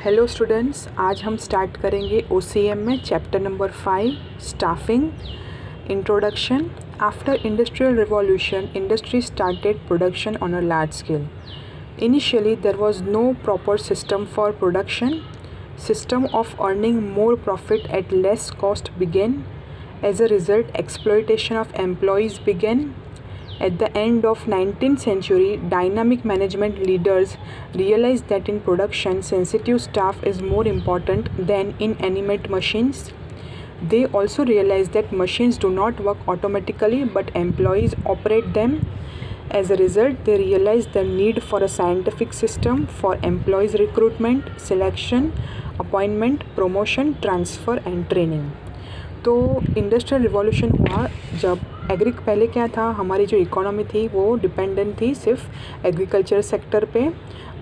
Hello students, आज हम start करेंगे OCM में chapter number 5 staffing introduction. After industrial revolution industry started production on a large scale. Initially there was no proper system for production. System of earning more profit at less cost began. As a result exploitation of employees began. At the end of 19th century, dynamic management leaders realized that in production, sensitive staff is more important than inanimate machines. They also realized that machines do not work automatically, but employees operate them. As a result, they realized the need for a scientific system for employees recruitment, selection, appointment, promotion, transfer and training. तो industrial revolution हुआ जब पहले क्या था, हमारी जो economy थी वो डिपेंडेंट थी सिर्फ एग्रीकल्चर सेक्टर पे।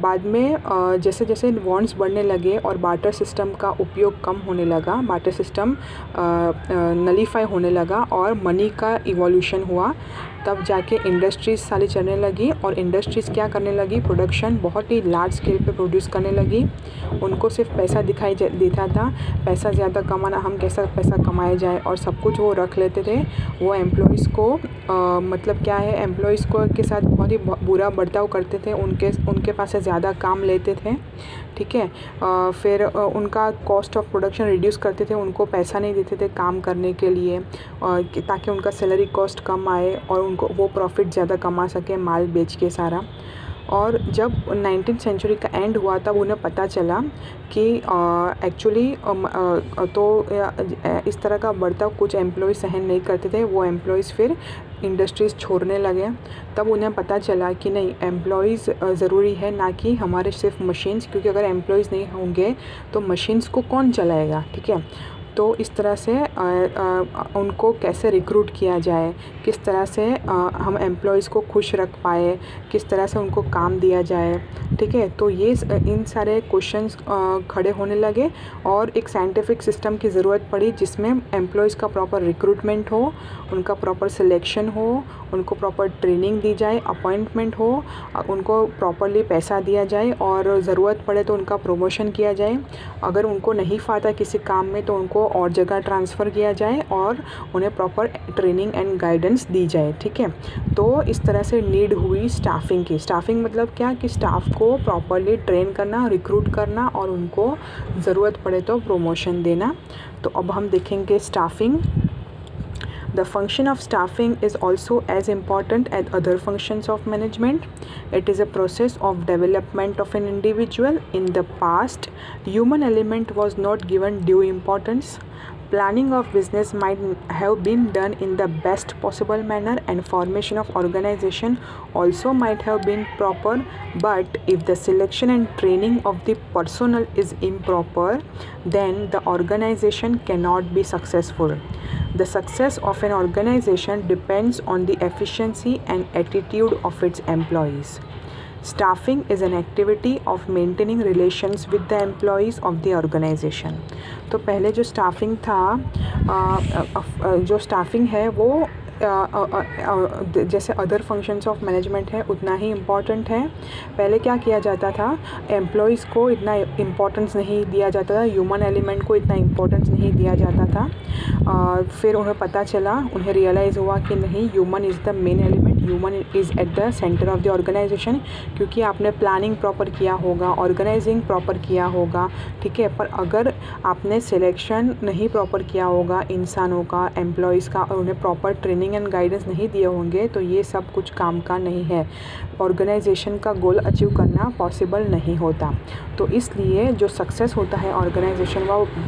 बाद में जैसे जैसे वॉन्ट्स बढ़ने लगे और बार्टर सिस्टम का उपयोग कम होने लगा, बार्टर सिस्टम नलीफाई होने लगा और मनी का इवोल्यूशन हुआ, तब जाके इंडस्ट्रीज़ सारी चलने लगी। और इंडस्ट्रीज़ क्या करने लगी, प्रोडक्शन बहुत ही लार्ज स्केल पे प्रोड्यूस करने लगी। उनको सिर्फ पैसा दिखाई देता था, पैसा ज़्यादा कमाना, हम कैसा पैसा कमाया जाए, और सब कुछ वो रख लेते थे। वो एम्प्लॉयज़ को मतलब क्या है, एम्प्लॉयज़ को के साथ बहुत ही बुरा बर्ताव करते थे, उनके पास से ज़्यादा काम लेते थे, ठीक है। फिर उनका कॉस्ट ऑफ प्रोडक्शन रिड्यूस करते थे, उनको पैसा नहीं देते थे काम करने के लिए, ताकि उनका सैलरी कॉस्ट कम आए और उनको वो प्रॉफिट ज़्यादा कमा सके माल बेच के सारा। और जब 19th सेंचुरी का एंड हुआ तब उन्हें पता चला कि एक्चुअली तो इस तरह का बर्ताव कुछ एम्प्लॉयज़ सहन नहीं करते थे। वो एम्प्लॉयज़ फिर इंडस्ट्रीज़ छोड़ने लगे। तब उन्हें पता चला कि नहीं, एम्प्लॉयज़ ज़रूरी है, ना कि हमारे सिर्फ मशीन्स, क्योंकि अगर एम्प्लॉयज़ नहीं होंगे तो मशीन्स को कौन चलाएगा, ठीक है। तो इस तरह से उनको कैसे रिक्रूट किया जाए, किस तरह से हम एम्प्लॉयज़ को खुश रख पाए, किस तरह से उनको काम दिया जाए, ठीक है। तो ये इन सारे क्वेश्चंस खड़े होने लगे और एक साइंटिफिक सिस्टम की ज़रूरत पड़ी जिसमें एम्प्लॉयज़ का प्रॉपर रिक्रूटमेंट हो, उनका प्रॉपर सिलेक्शन हो, उनको प्रॉपर ट्रेनिंग दी जाए, अपॉइंटमेंट हो, उनको प्रॉपरली पैसा दिया जाए और ज़रूरत पड़े तो उनका प्रमोशन किया जाए। अगर उनको नहीं फाता किसी काम में तो उनको और जगह ट्रांसफ़र किया जाए और उन्हें प्रॉपर ट्रेनिंग एंड गाइडेंस दी जाए, ठीक है। तो इस तरह से नीड हुई स्टाफिंग की। स्टाफिंग मतलब क्या, कि स्टाफ को प्रॉपरली ट्रेन करना, रिक्रूट करना और उनको ज़रूरत पड़े तो प्रमोशन देना। तो अब हम देखेंगे staffing. The function of staffing is also as important as other functions of management. It is a process of development of an individual. In the past, human element was not given due importance. Planning of business might have been done in the best possible manner and formation of organization also might have been proper, but if the selection and training of the personnel is improper, then the organization cannot be successful. The success of an organization depends on the efficiency and attitude of its employees. Staffing is an activity of maintaining relations with the employees of the organization. तो पहले जो staffing था, जो staffing है वो जैसे other functions of management है उतना ही इम्पॉर्टेंट है। पहले क्या किया जाता था, एम्प्लॉयज़ को इतना इम्पोर्टेंस नहीं दिया जाता था, ह्यूमन एलिमेंट को इतना इम्पोर्टेंस नहीं दिया जाता था। फिर उन्हें पता चला, उन्हें रियलाइज़ हुआ कि नहीं, human is the main element, human is at the centre of the organisation, क्योंकि आपने प्लानिंग प्रॉपर किया होगा, ऑर्गेनाइजिंग प्रॉपर किया होगा, ठीक है। पर अगर आपने सिलेक्शन नहीं प्रॉपर किया होगा इंसानों का, एम्प्लॉयज़ का, और उन्हें प्रॉपर ट्रेनिंग एंड गाइडेंस नहीं दिए होंगे तो ये सब कुछ काम का नहीं है। ऑर्गेनाइजेशन का गोल अचीव करना पॉसिबल नहीं होता। तो इसलिए जो सक्सेस होता है ऑर्गेनाइजेशन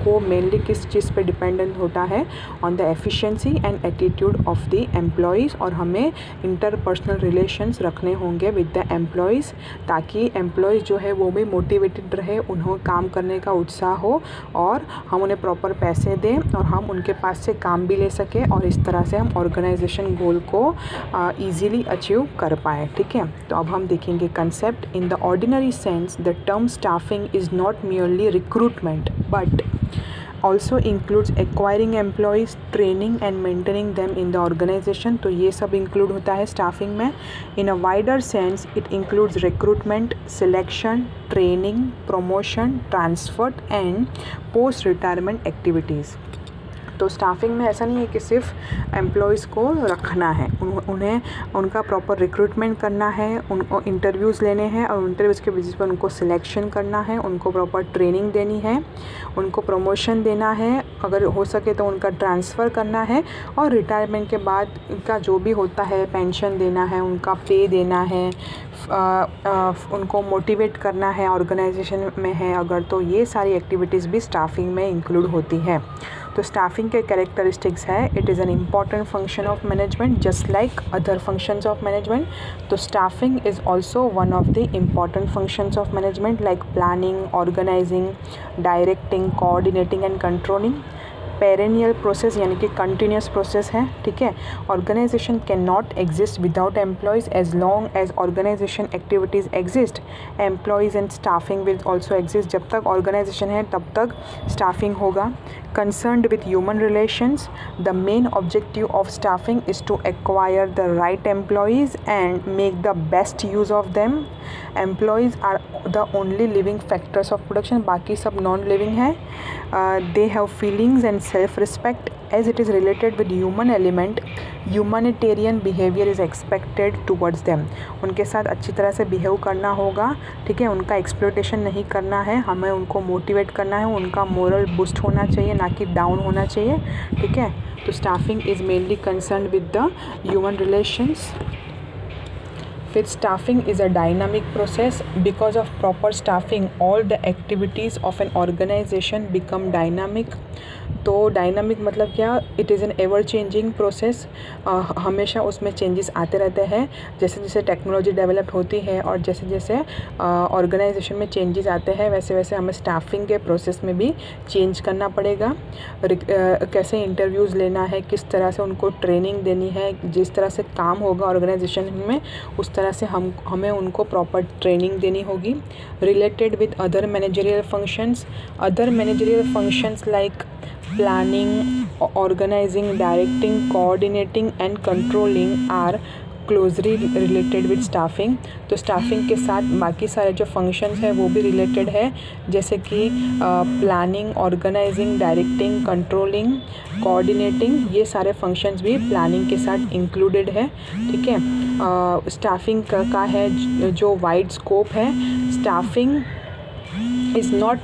वो मेनली किस चीज़ पे डिपेंडेंट होता है, on the efficiency and attitude of the employees. और हमें इंटरपर्सनल रिलेशंस रखने होंगे विद द एम्प्लॉयज़, ताकि एम्प्लॉयज़ जो है वो भी मोटिवेटेड रहे, उन्हें काम करने का उत्साह हो और हम उन्हें प्रॉपर पैसे दें और हम उनके पास से काम भी ले सकें, और इस तरह से हम ऑर्गेनाइजेशन गोल को ईजीली अचीव कर पाए, ठीक है। तो अब हम देखेंगे concept. In the ordinary sense the term staffing is not merely recruitment but also includes acquiring employees, training and maintaining them in the organisation. तो ये सब इंक्लूड होता है स्टाफिंग में। In a wider sense it includes recruitment, selection, training, promotion, transfer and post retirement activities. तो staffing में ऐसा नहीं है कि सिर्फ एम्प्लॉयज़ को रखना है, उन्हें उनका प्रॉपर रिक्रूटमेंट करना है, उनको इंटरव्यूज़ लेने हैं और इंटरव्यूज़ के बेसिस पर उनको सिलेक्शन करना है, उनको प्रॉपर ट्रेनिंग देनी है, उनको प्रमोशन देना है, अगर हो सके तो उनका ट्रांसफ़र करना है और रिटायरमेंट के बाद का जो भी होता है पेंशन देना है, उनका पे देना है, उनको मोटिवेट करना है ऑर्गेनाइजेशन में है अगर, तो ये सारी एक्टिविटीज़ भी स्टाफिंग में इंक्लूड होती है। तो स्टाफिंग के कैरेक्टरिस्टिक्स है, it is an important function of management just like other functions of management. तो staffing is also one of the important functions of management like planning, organising, directing, coordinating and controlling. Perennial process यानी कि continuous process है, ठीक है। Organisation can not exist without employees, as long as organisation activities exist employees and staffing will also exist. जब तक organisation है तब तक स्टाफिंग होगा। Concerned with human relations, the main objective of staffing is to acquire the right employees and make the best use of them. Employees are the only living factors of production, बाकी सब non living है। They have feelings and self respect as it is related with human element. Humanitarian behavior is expected towards them. उनके साथ अच्छी तरह से behave करना होगा, ठीक है, उनका एक्सप्लॉयटेशन नहीं करना है, हमें उनको मोटिवेट करना है, उनका मोरल बूस्ट होना चाहिए ना कि डाउन होना चाहिए, ठीक है। तो staffing is mainly concern with the human relations. फिर staffing is a dynamic process. Because of proper staffing all the activities of an organisation become dynamic. तो डायनामिक मतलब क्या, it is an ever changing process. हमेशा उसमें changes आते रहते हैं, जैसे जैसे टेक्नोलॉजी डेवलप होती है और जैसे जैसे ऑर्गेनाइजेशन में चेंजेस आते हैं वैसे वैसे हमें स्टाफिंग के प्रोसेस में भी चेंज करना पड़ेगा। कैसे इंटरव्यूज़ लेना है, किस तरह से उनको ट्रेनिंग देनी है, जिस तरह से काम होगा ऑर्गेनाइजेशन में उस तरह से हमें उनको प्रॉपर ट्रेनिंग देनी होगी। Related with other managerial functions like planning, organizing, directing, coordinating and controlling are closely related with staffing। तो स्टाफिंग के साथ बाकी सारे जो फंक्शंस हैं वो भी रिलेटेड है, जैसे कि planning, organising, directing, controlling, coordinating, ये सारे फंक्शंस भी प्लानिंग के साथ इंक्लूडेड है, ठीक है। स्टाफिंग का है जो वाइड स्कोप है। Staffing is not